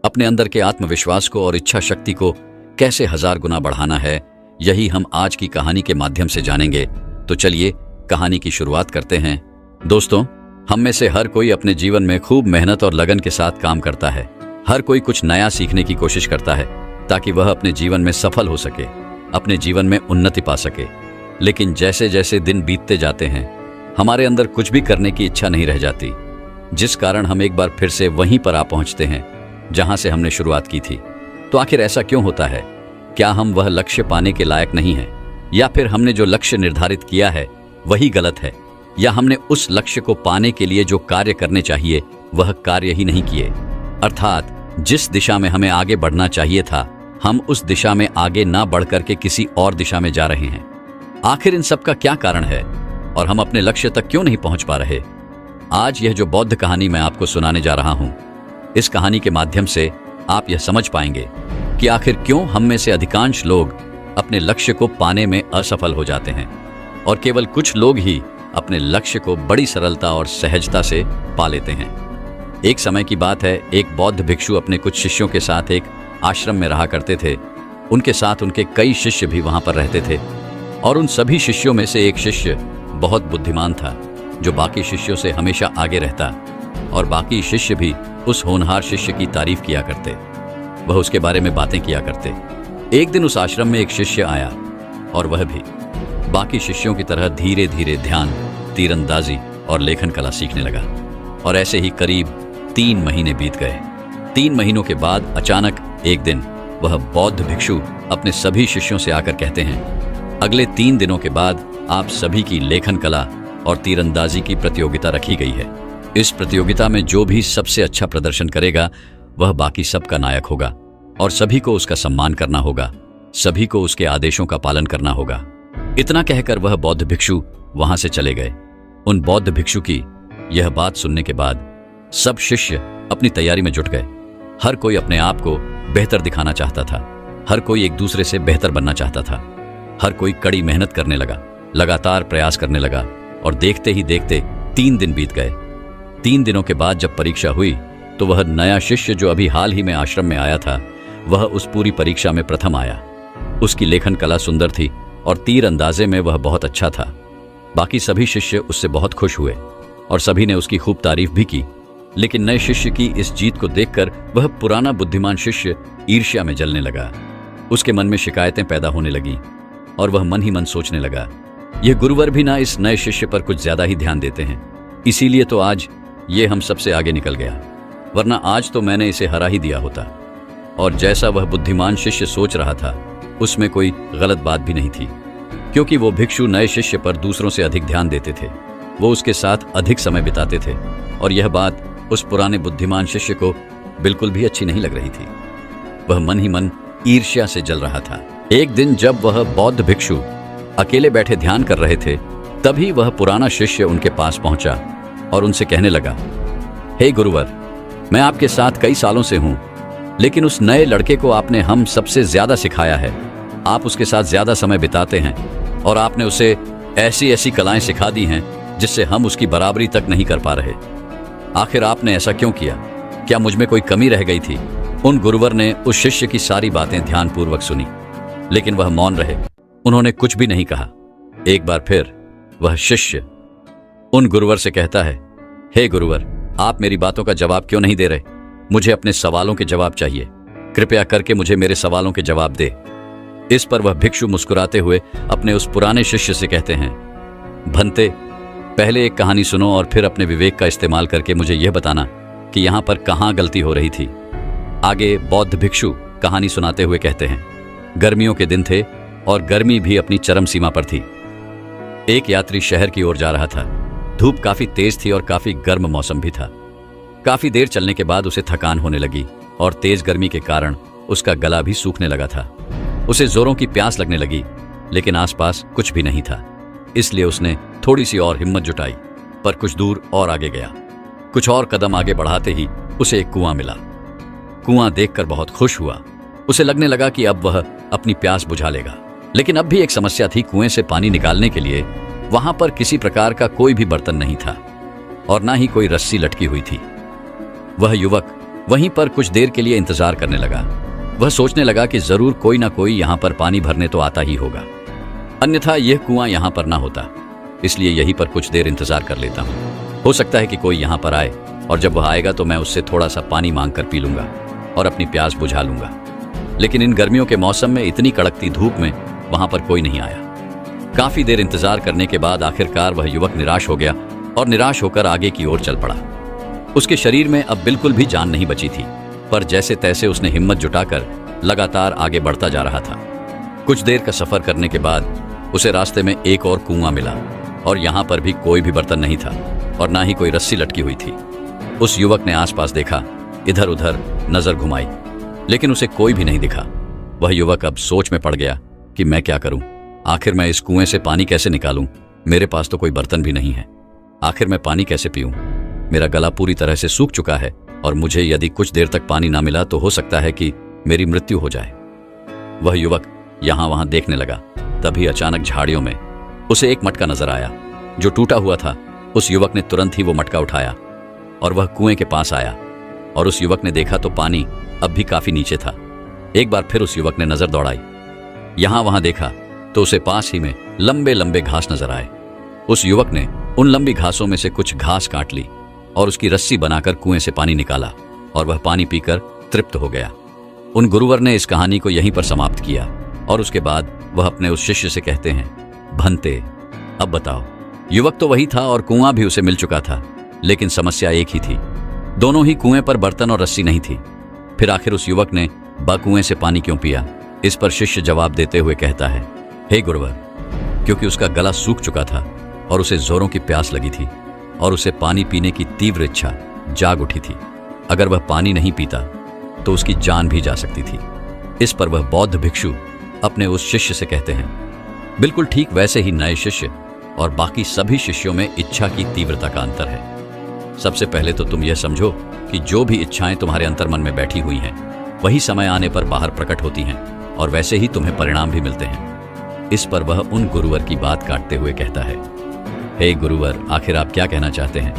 अपने अंदर के आत्मविश्वास को और इच्छा शक्ति को कैसे 1000 गुना बढ़ाना है, यही हम आज की कहानी के माध्यम से जानेंगे। तो चलिए कहानी की शुरुआत करते हैं। दोस्तों, हम में से हर कोई अपने जीवन में खूब मेहनत और लगन के साथ काम करता है। हर कोई कुछ नया सीखने की कोशिश करता है ताकि वह अपने जीवन में सफल हो सके, अपने जीवन में उन्नति पा सके। लेकिन जैसे जैसे दिन बीतते जाते हैं, हमारे अंदर कुछ भी करने की इच्छा नहीं रह जाती, जिस कारण हम एक बार फिर से वहीं पर आ पहुंचते हैं जहां से हमने शुरुआत की थी। तो आखिर ऐसा क्यों होता है? क्या हम वह लक्ष्य पाने के लायक नहीं हैं, या फिर हमने जो लक्ष्य निर्धारित किया है वही गलत है, या हमने उस लक्ष्य को पाने के लिए जो कार्य करने चाहिए वह कार्य ही नहीं किए? अर्थात जिस दिशा में हमें आगे बढ़ना चाहिए था, हम उस दिशा में आगे ना बढ़ करके किसी और दिशा में जा रहे हैं। आखिर इन सब का क्या कारण है और हम अपने लक्ष्य तक क्यों नहीं पहुंच पा रहे? आज यह जो बौद्ध कहानी मैं आपको सुनाने जा रहा हूं, इस कहानी के माध्यम से आप यह समझ पाएंगे कि आखिर क्यों हम में से अधिकांश लोग अपने लक्ष्य को पाने में असफल हो जाते हैं और केवल कुछ लोग ही अपने लक्ष्य को बड़ी सरलता और सहजता से पा लेते हैं। एक समय की बात है, एक बौद्ध भिक्षु अपने कुछ शिष्यों के साथ एक आश्रम में रहा करते थे। उनके साथ उनके कई शिष्य भी वहां पर रहते थे और उन सभी शिष्यों में से एक शिष्य बहुत बुद्धिमान था, जो बाकी शिष्यों से हमेशा आगे रहता, और बाकी शिष्य भी उस होनहार शिष्य की तारीफ किया करते। वह उसके बारे में बातें किया करते। एक दिन उस आश्रम में एक शिष्य आया और वह भी बाकी शिष्यों की तरह धीरे धीरे ध्यान, तीरंदाजी और लेखन कला सीखने लगा। और ऐसे ही करीब 3 महीने बीत गए। 3 महीनों के बाद अचानक एक दिन वह बौद्ध भिक्षु अपने सभी शिष्यों से आकर कहते हैं, अगले 3 दिनों के बाद आप सभी की लेखन कला और तीरंदाजी की प्रतियोगिता रखी गई है। इस प्रतियोगिता में जो भी सबसे अच्छा प्रदर्शन करेगा वह बाकी सबका नायक होगा और सभी को उसका सम्मान करना होगा, सभी को उसके आदेशों का पालन करना होगा। इतना कहकर वह बौद्ध भिक्षु वहां से चले गए। उन बौद्ध भिक्षु की यह बात सुनने के बाद सब शिष्य अपनी तैयारी में जुट गए। हर कोई अपने आप को बेहतर दिखाना चाहता था, हर कोई एक दूसरे से बेहतर बनना चाहता था। हर कोई कड़ी मेहनत करने लगा, लगातार प्रयास करने लगा और देखते ही देखते 3 दिन बीत गए। 3 दिनों के बाद जब परीक्षा हुई तो वह नया शिष्य जो अभी हाल ही में आश्रम में आया था, वह उस पूरी परीक्षा में प्रथम आया। उसकी लेखन कला सुंदर थी और तीर अंदाजे में वह बहुत अच्छा था। बाकी सभी शिष्य उससे बहुत खुश हुए और सभी ने उसकी खूब तारीफ भी की। लेकिन नए शिष्य की इस जीत को देखकर वह पुराना बुद्धिमान शिष्य ईर्ष्या में जलने लगा। उसके मन में शिकायतें पैदा होने लगी और वह मन ही मन सोचने लगा, यह गुरुवर भी ना इस नए शिष्य पर कुछ ज्यादा ही ध्यान देते हैं, इसीलिए तो आज ये हम सबसे आगे निकल गया, वरना आज तो मैंने इसे हरा ही दिया होता। और जैसा वह बुद्धिमान शिष्य सोच रहा था, उसमें कोई गलत बात भी नहीं थी, क्योंकि वो भिक्षु नए शिष्य पर दूसरों से अधिक ध्यान देते थे, वो उसके साथ अधिक समय बिताते थे, और यह बात उस पुराने बुद्धिमान शिष्य को बिल्कुल भी अच्छी नहीं लग रही थी। वह मन ही मन ईर्ष्या से जल रहा था। एक दिन जब वह बौद्ध भिक्षु अकेले बैठे ध्यान कर रहे थे, तभी वह पुराना शिष्य उनके पास पहुंचा और उनसे कहने लगा, हे गुरुवर, मैं आपके साथ कई सालों से हूं, लेकिन उस नए लड़के को आपने हम सबसे ज्यादा सिखाया है। आप उसके साथ ज्यादा समय बिताते हैं और आपने उसे ऐसी ऐसी कलाएं सिखा दी हैं जिससे हम उसकी बराबरी तक नहीं कर पा रहे। आखिर आपने ऐसा क्यों किया? क्या मुझ में कोई कमी रह गई थी? उन गुरुवर ने उस शिष्य की सारी बातें ध्यानपूर्वक सुनी, लेकिन वह मौन रहे। उन्होंने कुछ भी नहीं कहा। एक बार फिर वह शिष्य उन गुरुवर से कहता है, हे गुरुवर, आप मेरी बातों का जवाब क्यों नहीं दे रहे? मुझे अपने सवालों के जवाब चाहिए, कृपया करके मुझे मेरे सवालों के जवाब दे। इस पर वह भिक्षु मुस्कुराते हुए अपने उस पुराने शिष्य से कहते हैं, भंते, पहले एक कहानी सुनो और फिर अपने विवेक का इस्तेमाल करके मुझे यह बताना कि यहाँ पर कहाँ गलती हो रही थी। आगे बौद्ध भिक्षु कहानी सुनाते हुए कहते हैं, गर्मियों के दिन थे और गर्मी भी अपनी चरम सीमा पर थी। एक यात्री शहर की ओर जा रहा था। धूप काफी तेज थी और काफी गर्म मौसम भी था। काफी देर चलने के बाद उसे थकान होने लगी और तेज गर्मी के कारण उसका गला भी सूखने लगा था। उसे जोरों की प्यास लगने लगी, लेकिन आसपास कुछ भी नहीं था, इसलिए उसने थोड़ी सी और हिम्मत जुटाई, पर कुछ दूर और आगे गया। कुछ और कदम आगे बढ़ाते ही उसे एक कुआं मिला। कुआं देखकर बहुत खुश हुआ। उसे लगने लगा कि अब वह अपनी प्यास बुझा लेगा, लेकिन अब भी एक समस्या थी। कुएं से पानी निकालने के लिए वहां पर किसी प्रकार का कोई भी बर्तन नहीं था और ना ही कोई रस्सी लटकी हुई थी। वह युवक वहीं पर कुछ देर के लिए इंतजार करने लगा। वह सोचने लगा कि जरूर कोई ना कोई यहाँ पर पानी भरने तो आता ही होगा, अन्यथा यह कुआं यहाँ पर ना होता। इसलिए यहीं पर कुछ देर इंतजार कर लेता हूँ। हो सकता है कि कोई यहाँ पर आए और जब वह आएगा तो मैं उससे थोड़ा सा पानी मांग कर पी लूंगा और अपनी प्यास बुझा लूंगा। लेकिन इन गर्मियों के मौसम में इतनी कड़कती धूप में वहां पर कोई नहीं आया। काफी देर इंतजार करने के बाद आखिरकार वह युवक निराश हो गया और निराश होकर आगे की ओर चल पड़ा। उसके शरीर में अब बिल्कुल भी जान नहीं बची थी, पर जैसे तैसे उसने हिम्मत जुटाकर लगातार आगे बढ़ता जा रहा था। कुछ देर का सफर करने के बाद उसे रास्ते में एक और कुआं मिला और यहाँ पर भी कोई भी बर्तन नहीं था और ना ही कोई रस्सी लटकी हुई थी। उस युवक ने आसपास देखा, इधर उधर नजर घुमाई, लेकिन उसे कोई भी नहीं दिखा। वह युवक अब सोच में पड़ गया कि मैं क्या करूं, आखिर मैं इस कुएं से पानी कैसे निकालूं? मेरे पास तो कोई बर्तन भी नहीं है, आखिर मैं पानी कैसे पीऊं? मेरा गला पूरी तरह से सूख चुका है और मुझे यदि कुछ देर तक पानी ना मिला तो हो सकता है कि मेरी मृत्यु हो जाए। वह युवक यहां वहां देखने लगा। तभी अचानक झाड़ियों में उसे एक मटका नजर आया जो टूटा हुआ था। उस युवक ने तुरंत ही वो मटका उठाया और वह कुएं के पास आया और उस युवक ने देखा तो पानी अब भी काफी नीचे था। एक बार फिर उस युवक ने नजर दौड़ाई, यहां वहां देखा तो उसे पास ही में लंबे लंबे घास नजर आए। उस युवक ने उन लंबी घासों में से कुछ घास काट ली और उसकी रस्सी बनाकर कुएं से पानी निकाला और वह पानी पीकर तृप्त हो गया। उन गुरुवर ने इस कहानी को यहीं पर समाप्त किया और उसके बाद वह अपने उस शिष्य से कहते हैं, भंते, अब बताओ, युवक तो वही था और कुआं भी उसे मिल चुका था, लेकिन समस्या एक ही थी, दोनों ही कुएं पर बर्तन और रस्सी नहीं थी। फिर आखिर उस युवक ने कुएं से पानी क्यों पिया? इस पर शिष्य जवाब देते हुए कहता है, हे गुरुवर, क्योंकि उसका गला सूख चुका था और उसे जोरों की प्यास लगी थी और उसे पानी पीने की तीव्र इच्छा जाग उठी थी। अगर वह पानी नहीं पीता तो उसकी जान भी जा सकती थी। इस पर वह बौद्ध भिक्षु अपने उस शिष्य से कहते हैं, बिल्कुल ठीक वैसे ही नए शिष्य और बाकी सभी शिष्यों में इच्छा की तीव्रता का अंतर है। सबसे पहले तो तुम यह समझो कि जो भी इच्छाएं तुम्हारे अंतर्मन में बैठी हुई हैं, वही समय आने पर बाहर प्रकट होती हैं और वैसे ही तुम्हें परिणाम भी मिलते हैं। इस पर वह उन गुरुवर की बात काटते हुए कहता है, हे गुरुवर, आखिर आप क्या कहना चाहते हैं?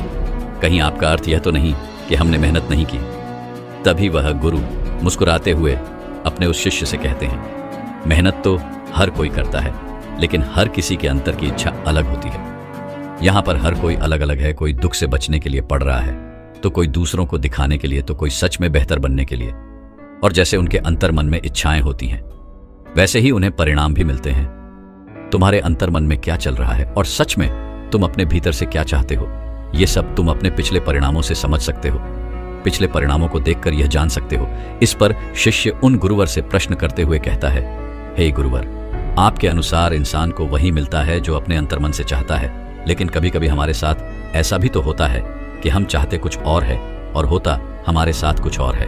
कहीं आपका अर्थ यह तो नहीं कि हमने मेहनत नहीं की? तभी वह गुरु मुस्कुराते हुए अपने उस शिष्य से कहते हैं, मेहनत तो हर कोई करता है, लेकिन हर किसी के अंतर की इच्छा अलग होती है। यहाँ पर हर कोई अलग अलग है। कोई दुख से बचने के लिए पढ़ रहा है, तो कोई दूसरों को दिखाने के लिए, तो कोई सच में बेहतर बनने के लिए। और जैसे उनके अंतर मन में इच्छाएं होती हैं, वैसे ही उन्हें परिणाम भी मिलते हैं। तुम्हारे अंतर मन में क्या चल रहा है और सच में तुम अपने भीतर से क्या चाहते हो, ये सब तुम अपने पिछले परिणामों से समझ सकते हो। पिछले परिणामों को देखकर यह जान सकते हो। इस पर शिष्य उन गुरुवर से प्रश्न करते हुए कहता है, हे गुरुवर, आपके अनुसार इंसान को वही मिलता है जो अपने अंतर्मन से चाहता है, लेकिन कभी कभी हमारे साथ ऐसा भी तो होता है कि हम चाहते कुछ और है और होता हमारे साथ कुछ और है।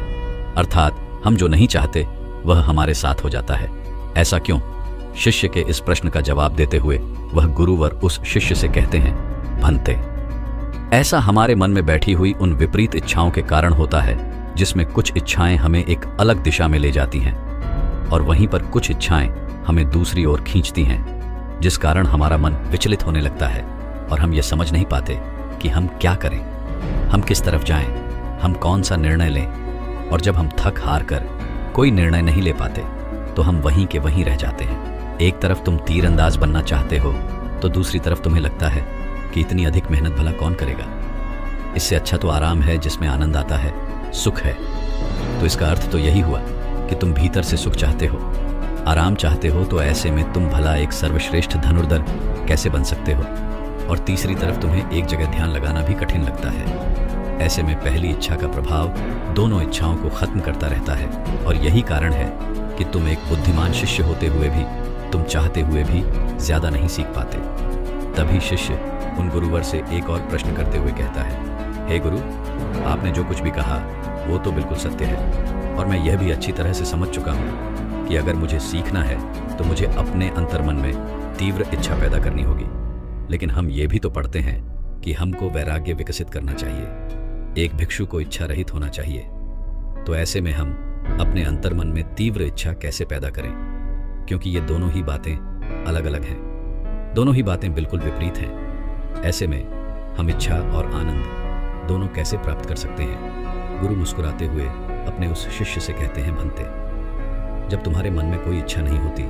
अर्थात हम जो नहीं चाहते वह हमारे साथ हो जाता है। ऐसा क्यों? शिष्य के इस प्रश्न का जवाब देते हुए वह गुरुवर उस शिष्य से कहते हैं, भंते, ऐसा हमारे मन में बैठी हुई उन विपरीत इच्छाओं के कारण होता है, जिसमें कुछ इच्छाएं हमें एक अलग दिशा में ले जाती हैं और वहीं पर कुछ इच्छाएं हमें दूसरी ओर खींचती हैं, जिस कारण हमारा मन विचलित होने लगता है और हम ये समझ नहीं पाते कि हम क्या करें, हम किस तरफ जाएं, हम कौन सा निर्णय लें। और जब हम थक हार कर कोई निर्णय नहीं ले पाते तो हम वहीं के वहीं रह जाते हैं। एक तरफ तुम तीरंदाज बनना चाहते हो तो दूसरी तरफ तुम्हें लगता है कि इतनी अधिक मेहनत भला कौन करेगा, इससे अच्छा तो आराम है जिसमें आनंद आता है, सुख है। तो इसका अर्थ तो यही हुआ कि तुम भीतर से सुख चाहते हो, आराम चाहते हो, तो ऐसे में तुम भला एक सर्वश्रेष्ठ धनुर्धर कैसे बन सकते हो? और तीसरी तरफ तुम्हें एक जगह ध्यान लगाना भी कठिन लगता है। ऐसे में पहली इच्छा का प्रभाव दोनों इच्छाओं को खत्म करता रहता है और यही कारण है कि तुम एक बुद्धिमान शिष्य होते हुए भी, तुम चाहते हुए भी ज्यादा नहीं सीख पाते। तभी शिष्य उन गुरुवर से एक और प्रश्न करते हुए कहता है, हे गुरु, आपने जो कुछ भी कहा वो तो बिल्कुल सत्य है और मैं यह भी अच्छी तरह से समझ चुका हूँ कि अगर मुझे सीखना है तो मुझे अपने अंतर्मन में तीव्र इच्छा पैदा करनी होगी। लेकिन हम ये भी तो पढ़ते हैं कि हमको वैराग्य विकसित करना चाहिए, एक भिक्षु को इच्छा रहित होना चाहिए। तो ऐसे में हम अपने अंतर्मन में तीव्र इच्छा कैसे पैदा करें? क्योंकि ये दोनों ही बातें अलग अलग हैं, दोनों ही बातें बिल्कुल विपरीत हैं। ऐसे में हम इच्छा और आनंद दोनों कैसे प्राप्त कर सकते हैं? गुरु मुस्कुराते हुए अपने उस शिष्य से कहते हैं, भंते, जब तुम्हारे मन में कोई इच्छा नहीं होती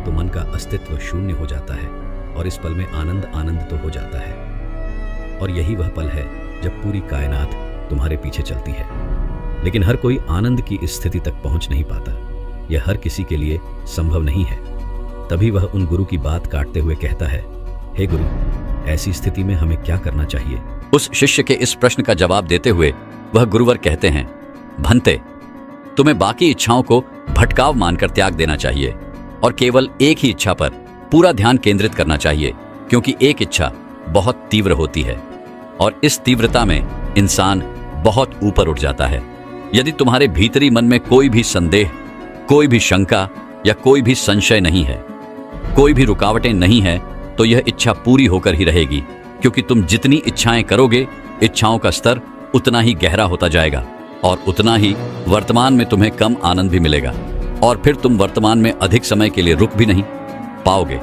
तो मन का अस्तित्व शून्य हो जाता है और इस पल में आनंद आनंद तो हो जाता है। और यही वह पल है जब पूरी कायनात तुम्हारे पीछे चलती है। लेकिन हर कोई आनंद की इस स्थिति तक पहुंच नहीं पाता, यह हर किसी के लिए संभव नहीं है। तभी वह उन गुरु की बात काटते हुए कहता है, हे गुरु, ऐसी स्थिति में हमें क्या करना चाहिए? उस शिष्य के इस प्रश्न का जवाब देते हुए वह गुरुवर कहते हैं, भंते, तुम्हें बाकी इच्छाओं को भटकाव मानकर त्याग देना चाहिए और केवल एक ही इच्छा पर पूरा ध्यान केंद्रित करना चाहिए, क्योंकि एक इच्छा बहुत तीव्र होती है और इस तीव्रता में इंसान बहुत ऊपर उठ जाता है। यदि तुम्हारे भीतरी मन में कोई भी संदेह, कोई भी शंका या कोई भी संशय नहीं है, कोई भी रुकावटें नहीं है, तो यह इच्छा पूरी होकर ही रहेगी, क्योंकि तुम जितनी इच्छाएं करोगे, इच्छाओं का स्तर उतना ही गहरा होता जाएगा और उतना ही वर्तमान में तुम्हें कम आनंद भी मिलेगा और फिर तुम वर्तमान में अधिक समय के लिए रुक भी नहीं पाओगे,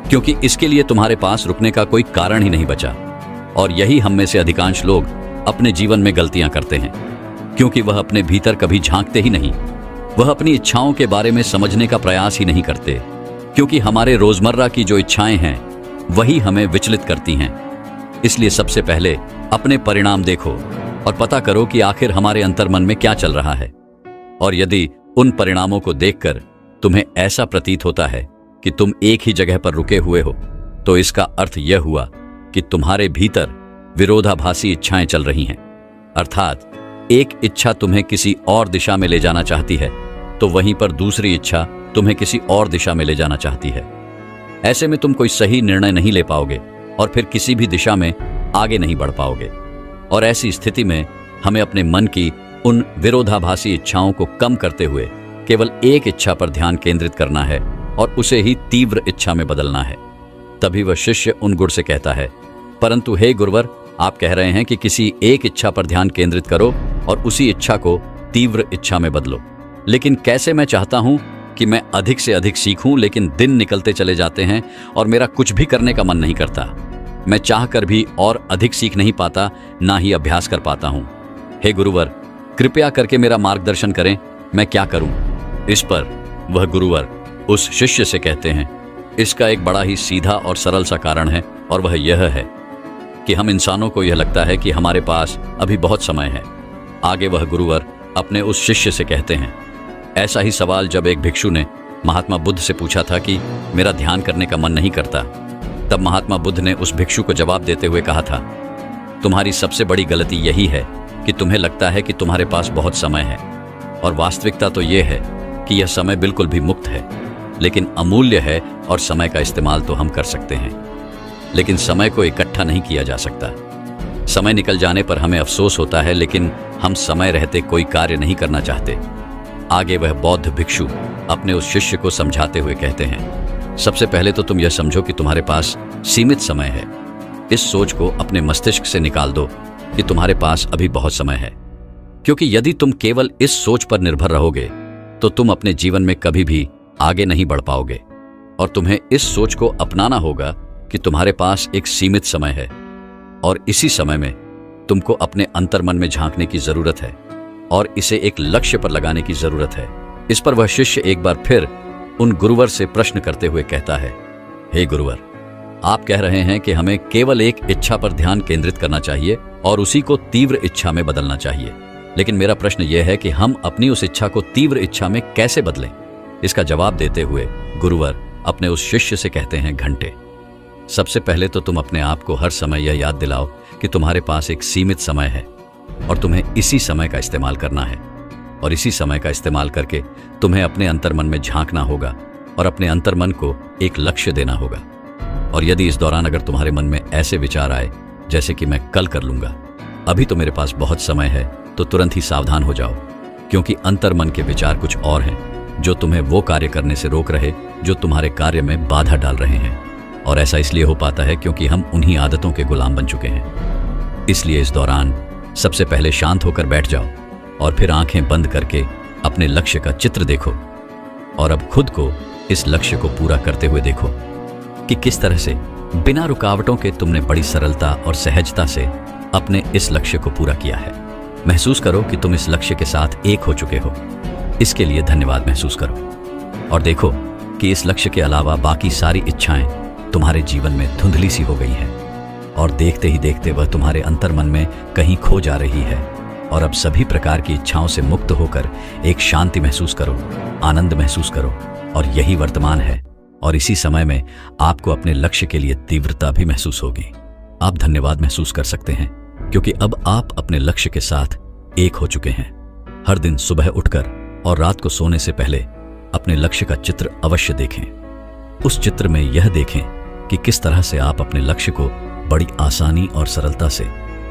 क्योंकि इसके लिए तुम्हारे पास रुकने का कोई कारण ही नहीं बचा। और यही हम में से अधिकांश लोग अपने जीवन में गलतियां करते हैं, क्योंकि वह अपने भीतर कभी झांकते ही नहीं। वह अपनी इच्छाओं के बारे में समझने का प्रयास ही नहीं करते, क्योंकि हमारे रोजमर्रा की जो इच्छाएं हैं वही हमें विचलित करती हैं। इसलिए सबसे पहले अपने परिणाम देखो और पता करो कि आखिर हमारे अंतर्मन में क्या चल रहा है। और यदि उन परिणामों को देखकर तुम्हें ऐसा प्रतीत होता है कि तुम एक ही जगह पर रुके हुए हो, तो इसका अर्थ यह हुआ कि तुम्हारे भीतर विरोधाभासी इच्छाएं चल रही हैं। अर्थात एक इच्छा तुम्हें किसी और दिशा में ले जाना चाहती है, तो वहीं पर दूसरी इच्छा तुम्हें किसी और दिशा में ले जाना चाहती है। ऐसे में तुम कोई सही निर्णय नहीं ले पाओगे और फिर किसी भी दिशा में आगे नहीं बढ़ पाओगे। और ऐसी स्थिति में हमें अपने मन की उन विरोधाभासी इच्छाओं को कम करते हुए केवल एक इच्छा पर ध्यान केंद्रित करना है और उसे ही तीव्र इच्छा में बदलना है। तभी वह शिष्य उन गुरु से कहता है, परंतु हे गुरुवर, आप कह रहे हैं कि किसी एक इच्छा पर ध्यान केंद्रित करो और उसी इच्छा को तीव्र इच्छा में बदलो। लेकिन कैसे? मैं चाहता हूं कि मैं अधिक से अधिक सीखूं, लेकिन दिन निकलते चले जाते हैं और मेरा कुछ भी करने का मन नहीं करता। मैं चाहकर भी और अधिक सीख नहीं पाता, ना ही अभ्यास कर पाता हूं। हे गुरुवर, कृपया करके मेरा मार्गदर्शन करें, मैं क्या करूं? इस पर वह गुरुवर उस शिष्य से कहते हैं, इसका एक बड़ा ही सीधा और सरल सा कारण है, और वह यह है कि हम इंसानों को यह लगता है कि हमारे पास अभी बहुत समय है। आगे वह गुरुवर अपने उस शिष्य से कहते हैं, ऐसा ही सवाल जब एक भिक्षु ने महात्मा बुद्ध से पूछा था कि मेरा ध्यान करने का मन नहीं करता, तब महात्मा बुद्ध ने उस भिक्षु को जवाब देते हुए कहा था, तुम्हारी सबसे बड़ी गलती यही है कि तुम्हें लगता है कि तुम्हारे पास बहुत समय है, और वास्तविकता तो यह है कि यह समय बिल्कुल भी मुक्त है, लेकिन अमूल्य है और समय का इस्तेमाल तो हम कर सकते हैं, लेकिन समय को इकट्ठा नहीं किया जा सकता। समय निकल जाने पर हमें अफसोस होता है, लेकिन हम समय रहते कोई कार्य नहीं करना चाहते। आगे वह बौद्ध भिक्षु अपने उस शिष्य को समझाते हुए कहते हैं, सबसे पहले तो तुम यह समझो कि तुम्हारे पास सीमित समय है। इस सोच को अपने मस्तिष्क से निकाल दो कि तुम्हारे पास अभी बहुत समय है, क्योंकि यदि तुम केवल इस सोच पर निर्भर रहोगे तो तुम अपने जीवन में कभी भी आगे नहीं बढ़ पाओगे। और तुम्हें इस सोच को अपनाना होगा कि तुम्हारे पास एक सीमित समय है और इसी समय में तुमको अपने अंतर्मन में झांकने की जरूरत है और इसे एक लक्ष्य पर लगाने की जरूरत है। इस पर वह शिष्य एक बार फिर उन गुरुवर से प्रश्न करते हुए कहता है, हे गुरुवर, आप कह रहे हैं कि हमें केवल एक इच्छा पर ध्यान केंद्रित करना चाहिए और उसी को तीव्र इच्छा में बदलना चाहिए, लेकिन मेरा प्रश्न यह है कि हम अपनी उस इच्छा को तीव्र इच्छा में कैसे बदलें? इसका जवाब देते हुए गुरुवर अपने उस शिष्य से कहते हैं, घंटे, सबसे पहले तो तुम अपने आप को हर समय यह याद दिलाओ कि तुम्हारे पास एक सीमित समय है और तुम्हें इसी समय का इस्तेमाल करना है, और इसी समय का इस्तेमाल करके तुम्हें अपने अंतर्मन में झांकना होगा और अपने अंतर्मन को एक लक्ष्य देना होगा। और यदि इस दौरान अगर तुम्हारे मन में ऐसे विचार आए जैसे कि मैं कल कर लूंगा, अभी तो मेरे पास बहुत समय है, तो तुरंत ही सावधान हो जाओ, क्योंकि अंतर्मन के विचार कुछ और हैं जो तुम्हें वो कार्य करने से रोक रहे जो तुम्हारे कार्य में बाधा डाल रहे हैं। और ऐसा इसलिए हो पाता है क्योंकि हम उन्हीं आदतों के गुलाम बन चुके हैं। इसलिए इस दौरान सबसे पहले शांत होकर बैठ जाओ और फिर आंखें बंद करके अपने लक्ष्य का चित्र देखो, और अब खुद को इस लक्ष्य को पूरा करते हुए देखो कि किस तरह से बिना रुकावटों के तुमने बड़ी सरलता और सहजता से अपने इस लक्ष्य को पूरा किया है। महसूस करो कि तुम इस लक्ष्य के साथ एक हो चुके हो। इसके लिए धन्यवाद महसूस करो और देखो कि इस लक्ष्य के अलावा बाकी सारी इच्छाएं तुम्हारे जीवन में धुंधली सी हो गई हैं और देखते ही देखते वह तुम्हारे अंतर्मन में कहीं खो जा रही है। और अब सभी प्रकार की इच्छाओं से मुक्त होकर एक शांति महसूस करो, आनंद महसूस करो, और यही वर्तमान है। और इसी समय में आपको अपने लक्ष्य के लिए तीव्रता भी महसूस होगी। आप धन्यवाद महसूस कर सकते हैं क्योंकि अब आप अपने लक्ष्य के साथ एक हो चुके हैं। हर दिन सुबह उठकर और रात को सोने से पहले अपने लक्ष्य का चित्र अवश्य देखें। उस चित्र में यह देखें कि किस तरह से आप अपने लक्ष्य को बड़ी आसानी और सरलता से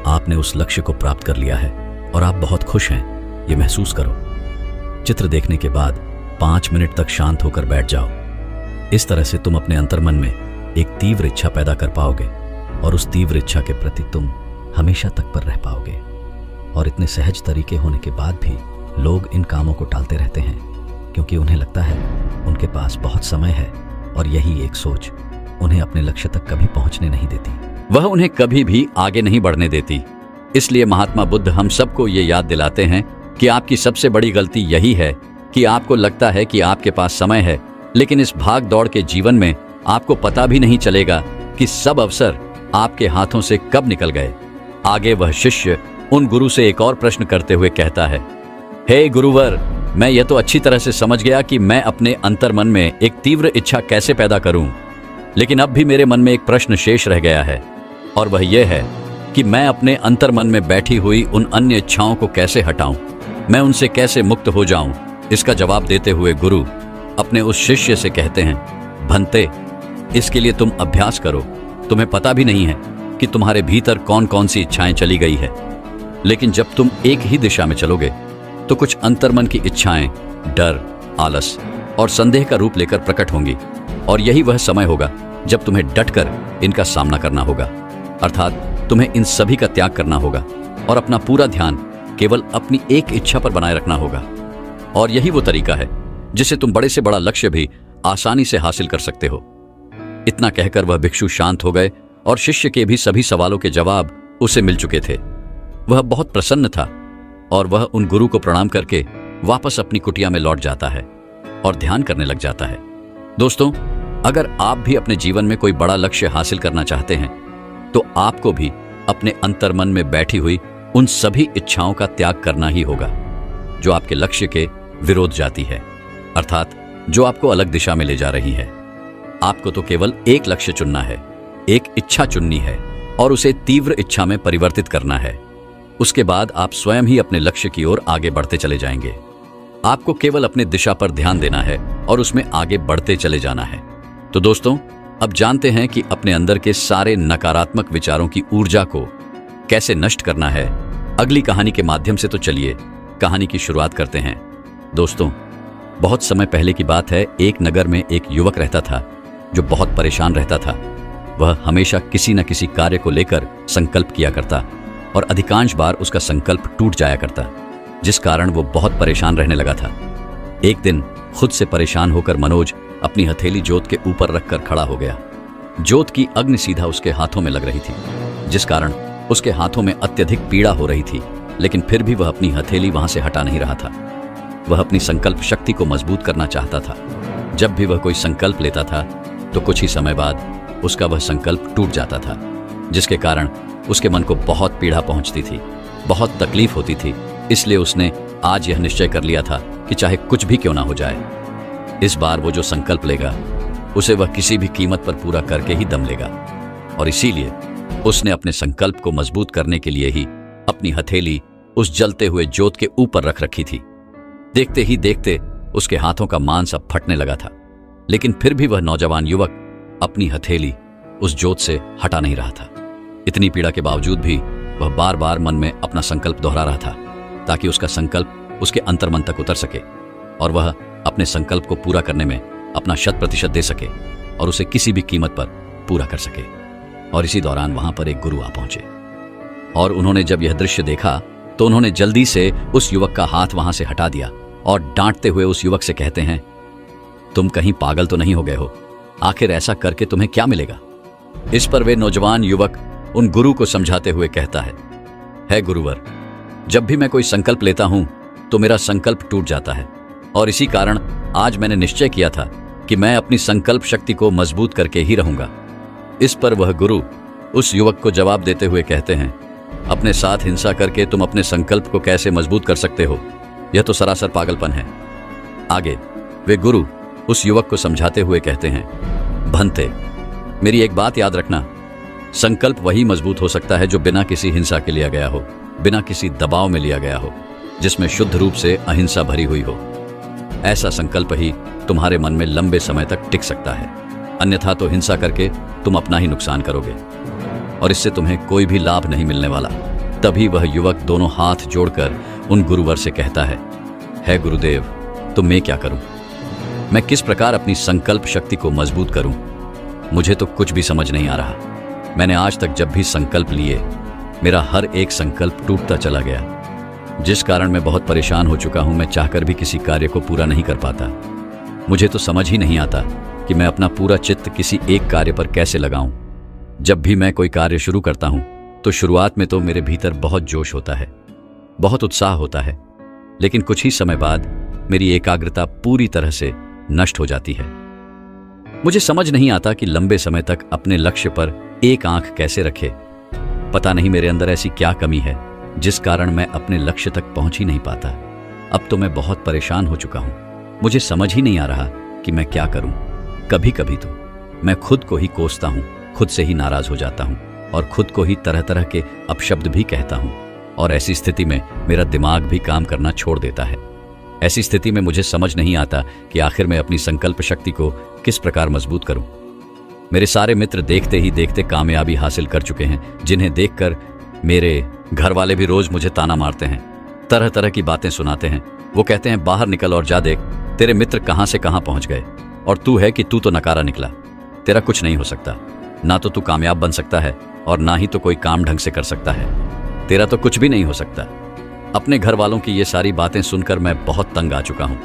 आपने उस लक्ष्य को प्राप्त कर लिया है और आप बहुत खुश हैं। ये महसूस करो। चित्र देखने के बाद 5 मिनट तक शांत होकर बैठ जाओ। इस तरह से तुम अपने अंतर्मन में एक तीव्र इच्छा पैदा कर पाओगे और उस तीव्र इच्छा के प्रति तुम हमेशा तक पर रह पाओगे। और इतने सहज तरीके होने के बाद भी लोग इन कामों को टालते रहते हैं क्योंकि उन्हें लगता है उनके पास बहुत समय है और यही एक सोच उन्हें अपने लक्ष्य तक कभी पहुंचने नहीं देती। वह उन्हें कभी भी आगे नहीं बढ़ने देती। इसलिए महात्मा बुद्ध हम सबको ये याद दिलाते हैं कि आपकी सबसे बड़ी गलती यही है कि आपको लगता है कि आपके पास समय है, लेकिन इस भाग दौड़ के जीवन में आपको पता भी नहीं चलेगा कि सब अवसर आपके हाथों से कब निकल गए। आगे वह शिष्य उन गुरु से एक और प्रश्न करते हुए कहता है, हे गुरुवर, मैं यह तो अच्छी तरह से समझ गया कि मैं अपने अंतर्मन में एक तीव्र इच्छा कैसे पैदा करूं, लेकिन अब भी मेरे मन में एक प्रश्न शेष रह गया है और वह यह है कि मैं अपने अंतर्मन में बैठी हुई उन अन्य इच्छाओं को कैसे हटाऊं, मैं उनसे कैसे मुक्त हो जाऊं। इसका जवाब देते हुए गुरु अपने उस शिष्य से कहते हैं, भंते, इसके लिए तुम अभ्यास करो। तुम्हें पता भी नहीं है कि तुम्हारे भीतर कौन कौन सी इच्छाएं चली गई है, लेकिन जब तुम एक ही दिशा में चलोगे तो कुछ अंतर्मन की इच्छाएं डर, आलस और संदेह का रूप लेकर प्रकट होंगी और यही वह समय होगा जब तुम्हें डटकर इनका सामना करना होगा। अर्थात तुम्हें इन सभी का त्याग करना होगा और अपना पूरा ध्यान केवल अपनी एक इच्छा पर बनाए रखना होगा। और यही वो तरीका है जिससे तुम बड़े से बड़ा लक्ष्य भी आसानी से हासिल कर सकते हो। इतना कहकर वह भिक्षु शांत हो गए और शिष्य के भी सभी सवालों के जवाब उसे मिल चुके थे। वह बहुत प्रसन्न था और वह उन गुरु को प्रणाम करके वापस अपनी कुटिया में लौट जाता है और ध्यान करने लग जाता है। दोस्तों, अगर आप भी अपने जीवन में कोई बड़ा लक्ष्य हासिल करना चाहते हैं तो आपको भी अपने अंतर्मन में बैठी हुई उन सभी इच्छाओं का त्याग करना ही होगा जो आपके लक्ष्य के विरोध जाती है, अर्थात जो आपको अलग दिशा में ले जा रही है। आपको तो केवल एक लक्ष्य चुनना है, एक इच्छा चुननी है और उसे तीव्र इच्छा में परिवर्तित करना है। उसके बाद आप स्वयं ही अपने लक्ष्य की ओर आगे बढ़ते चले जाएंगे। आपको केवल अपने दिशा पर ध्यान देना है और उसमें आगे बढ़ते चले जाना है। तो दोस्तों, अब जानते हैं कि अपने अंदर के सारे नकारात्मक विचारों की ऊर्जा को कैसे नष्ट करना है अगली कहानी के माध्यम से। तो चलिए कहानी की शुरुआत करते हैं। दोस्तों, बहुत समय पहले की बात है। एक नगर में एक युवक रहता था जो बहुत परेशान रहता था। वह हमेशा किसी न किसी कार्य को लेकर संकल्प किया करता और अधिकांश बार उसका संकल्प टूट जाया करता, जिस कारण वो बहुत परेशान रहने लगा था। एक दिन खुद से परेशान होकर मनोज अपनी हथेली जोत के ऊपर रखकर खड़ा हो गया। जोत की अग्नि सीधा उसके हाथों में लग रही थी, जिस कारण उसके हाथों में अत्यधिक पीड़ा हो रही थी, लेकिन फिर भी वह अपनी हथेली वहां से हटा नहीं रहा था। वह अपनी संकल्प शक्ति को मजबूत करना चाहता था। जब भी वह कोई संकल्प लेता था तो कुछ ही समय बाद उसका वह संकल्प टूट जाता था, जिसके कारण उसके मन को बहुत पीड़ा पहुंचती थी, बहुत तकलीफ होती थी। इसलिए उसने आज यह निश्चय कर लिया था कि चाहे कुछ भी क्यों ना हो जाए, इस बार वो जो संकल्प लेगा उसे वह किसी भी कीमत पर पूरा करके ही दम लेगा। और इसीलिए उसने अपने संकल्प को मजबूत करने के लिए ही अपनी हथेली उस जलते हुए जोत के ऊपर रख रखी थी। देखते ही देखते उसके हाथों का मांस अब फटने लगा था, लेकिन फिर भी वह नौजवान युवक अपनी हथेली उस जोत से हटा नहीं रहा था। इतनी पीड़ा के बावजूद भी वह बार बार मन में अपना संकल्प दोहरा रहा था ताकि उसका संकल्प उसके अंतर्मन तक उतर सके और वह अपने संकल्प को पूरा करने में अपना 100% दे सके और उसे किसी भी कीमत पर पूरा कर सके। और इसी दौरान वहां पर एक गुरु आ पहुंचे और उन्होंने जब यह दृश्य देखा तो उन्होंने जल्दी से उस युवक का हाथ वहां से हटा दिया और डांटते हुए उस युवक से कहते हैं, तुम कहीं पागल तो नहीं हो गए हो? आखिर ऐसा करके तुम्हें क्या मिलेगा? इस पर वे नौजवान युवक उन गुरु को समझाते हुए कहता है गुरुवर, जब भी मैं कोई संकल्प लेता हूं तो मेरा संकल्प टूट जाता है, और इसी कारण आज मैंने निश्चय किया था कि मैं अपनी संकल्प शक्ति को मजबूत करके ही रहूंगा। इस पर वह गुरु उस युवक को जवाब देते हुए कहते हैं, अपने साथ हिंसा करके तुम अपने संकल्प को कैसे मजबूत कर सकते हो? यह तो सरासर पागलपन है। आगे वे गुरु उस युवक को समझाते हुए कहते हैं, भंते, मेरी एक बात याद रखना, संकल्प वही मजबूत हो सकता है जो बिना किसी हिंसा के लिया गया हो, बिना किसी दबाव में लिया गया हो, जिसमें शुद्ध रूप से अहिंसा भरी हुई हो। ऐसा संकल्प ही तुम्हारे मन में लंबे समय तक टिक सकता है, अन्यथा तो हिंसा करके तुम अपना ही नुकसान करोगे और इससे तुम्हें कोई भी लाभ नहीं मिलने वाला। तभी वह युवक दोनों हाथ जोड़कर उन गुरुवर से कहता है गुरुदेव, तो मैं क्या करूं? मैं किस प्रकार अपनी संकल्प शक्ति को मजबूत करूं? मुझे तो कुछ भी समझ नहीं आ रहा। मैंने आज तक जब भी संकल्प लिए, मेरा हर एक संकल्प टूटता चला गया, जिस कारण मैं बहुत परेशान हो चुका हूं। मैं चाहकर भी किसी कार्य को पूरा नहीं कर पाता। मुझे तो समझ ही नहीं आता कि मैं अपना पूरा चित्त किसी एक कार्य पर कैसे लगाऊं। जब भी मैं कोई कार्य शुरू करता हूं तो शुरुआत में तो मेरे भीतर बहुत जोश होता है, बहुत उत्साह होता है, लेकिन कुछ ही समय बाद मेरी एकाग्रता पूरी तरह से नष्ट हो जाती है। मुझे समझ नहीं आता कि लंबे समय तक अपने लक्ष्य पर एक आंख कैसे रखे। पता नहीं मेरे अंदर ऐसी क्या कमी है जिस कारण मैं अपने लक्ष्य तक पहुंच ही नहीं पाता। अब तो मैं बहुत परेशान हो चुका हूं। मुझे समझ ही नहीं आ रहा कि मैं क्या करूं। कभी कभी तो मैं खुद को ही कोसता हूं, खुद से ही नाराज हो जाता हूं और खुद को ही तरह तरह के अपशब्द भी कहता हूं, और ऐसी स्थिति में मेरा दिमाग भी काम करना छोड़ देता है। ऐसी स्थिति में मुझे समझ नहीं आता कि आखिर मैं अपनी संकल्प शक्ति को किस प्रकार मजबूत करूं। मेरे सारे मित्र देखते ही देखते कामयाबी हासिल कर चुके हैं, जिन्हें देखकर मेरे घर वाले भी रोज मुझे ताना मारते हैं, तरह तरह की बातें सुनाते हैं। वो कहते हैं, बाहर निकल और जा देख, तेरे मित्र कहां से कहां पहुंच गए, और तू है कि तू तो नकारा निकला। तेरा कुछ नहीं हो सकता, ना तो तू कामयाब बन सकता है और ना ही तो कोई काम ढंग से कर सकता है। तेरा तो कुछ भी नहीं हो सकता। अपने घर वालों की ये सारी बातें सुनकर मैं बहुत तंग आ चुका हूं,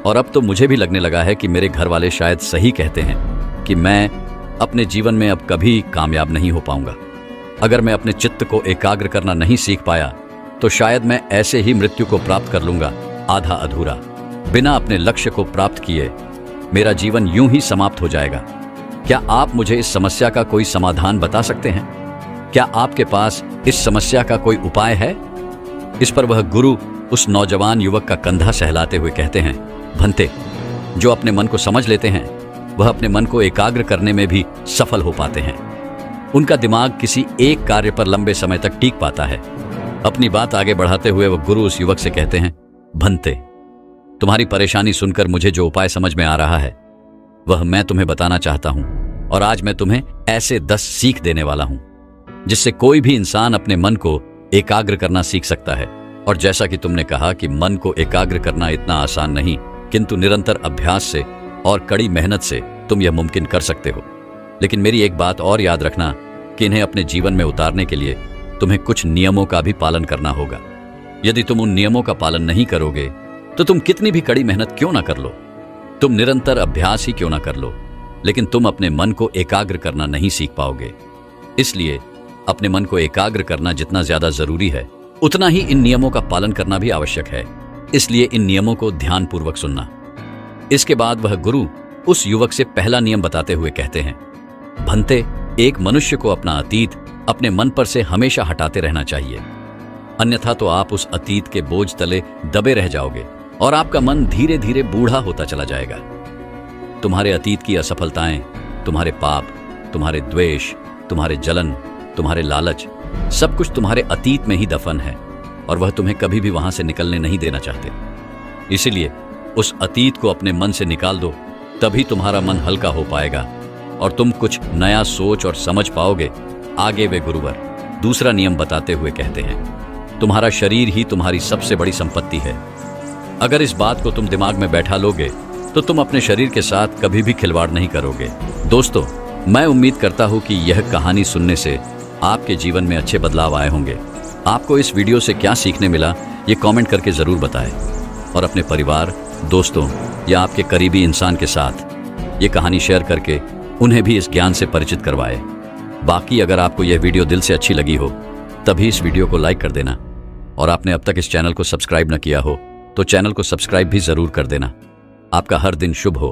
और अब तो मुझे भी लगने लगा है कि मेरे घर वाले शायद सही कहते हैं कि मैं अपने जीवन में अब कभी कामयाब नहीं हो पाऊंगा। अगर मैं अपने चित्त को एकाग्र करना नहीं सीख पाया तो शायद मैं ऐसे ही मृत्यु को प्राप्त कर लूंगा, आधा अधूरा, बिना अपने लक्ष्य को प्राप्त किए। मेरा जीवन यूं ही समाप्त हो जाएगा। क्या आप मुझे इस समस्या का कोई समाधान बता सकते हैं? क्या आपके पास इस समस्या का कोई उपाय है? इस पर वह गुरु उस नौजवान युवक का कंधा सहलाते हुए कहते हैं, भंते, जो अपने मन को समझ लेते हैं वह अपने मन को एकाग्र करने में भी सफल हो पाते हैं। उनका दिमाग किसी एक कार्य पर लंबे समय तक टीक पाता है। अपनी बात आगे बढ़ाते हुए वह गुरु उस युवक से कहते हैं, भंते, तुम्हारी परेशानी सुनकर मुझे जो उपाय समझ में आ रहा है वह मैं तुम्हें बताना चाहता हूं, और आज मैं तुम्हें ऐसे 10 सीख देने वाला हूं जिससे कोई भी इंसान अपने मन को एकाग्र करना सीख सकता है। और जैसा कि तुमने कहा कि मन को एकाग्र करना इतना आसान नहीं, किंतु निरंतर अभ्यास से और कड़ी मेहनत से तुम यह मुमकिन कर सकते हो। लेकिन मेरी एक बात और याद रखना कि इन्हें अपने जीवन में उतारने के लिए तुम्हें कुछ नियमों का भी पालन करना होगा। यदि तुम उन नियमों का पालन नहीं करोगे तो तुम कितनी भी कड़ी मेहनत क्यों ना कर लो, तुम निरंतर अभ्यास ही क्यों ना कर लो, लेकिन तुम अपने मन को एकाग्र करना नहीं सीख पाओगे। इसलिए अपने मन को एकाग्र करना जितना ज्यादा जरूरी है, उतना ही इन नियमों का पालन करना भी आवश्यक है। इसलिए इन नियमों को ध्यानपूर्वक सुनना। इसके बाद वह गुरु उस युवक से पहला नियम बताते हुए कहते हैं, भंते, एक मनुष्य को अपना अतीत अपने मन पर से हमेशा हटाते रहना चाहिए, अन्यथा तो आप उस अतीत के बोझ तले दबे रह जाओगे और आपका मन धीरे धीरे बूढ़ा होता चला जाएगा। तुम्हारे अतीत की असफलताएं, तुम्हारे पाप, तुम्हारे द्वेष, तुम्हारे जलन, तुम्हारे लालच, सब कुछ तुम्हारे अतीत में ही दफन है और वह तुम्हें कभी भी वहां से निकलने नहीं देना चाहते। इसीलिए उस अतीत को अपने मन से निकाल दो, तभी तुम्हारा मन हल्का हो पाएगा और तुम कुछ नया सोच और समझ पाओगे। आगे वे गुरुवर दूसरा नियम बताते हुए कहते हैं, तुम्हारा शरीर ही तुम्हारी सबसे बड़ी संपत्ति है। अगर इस बात को तुम दिमाग में बैठा लोगे तो तुम अपने शरीर के साथ कभी भी खिलवाड़ नहीं करोगे। दोस्तों, मैं उम्मीद करता हूं कि यह कहानी सुनने से आपके जीवन में अच्छे बदलाव आए होंगे। आपको इस वीडियो से क्या सीखने मिला ये कमेंट करके जरूर बताएं और अपने परिवार, दोस्तों या आपके करीबी इंसान के साथ ये कहानी शेयर करके उन्हें भी इस ज्ञान से परिचित करवाएं। बाकी अगर आपको यह वीडियो दिल से अच्छी लगी हो तभी इस वीडियो को लाइक कर देना और आपने अब तक इस चैनल को सब्सक्राइब न किया हो तो चैनल को सब्सक्राइब भी जरूर कर देना। आपका हर दिन शुभ हो।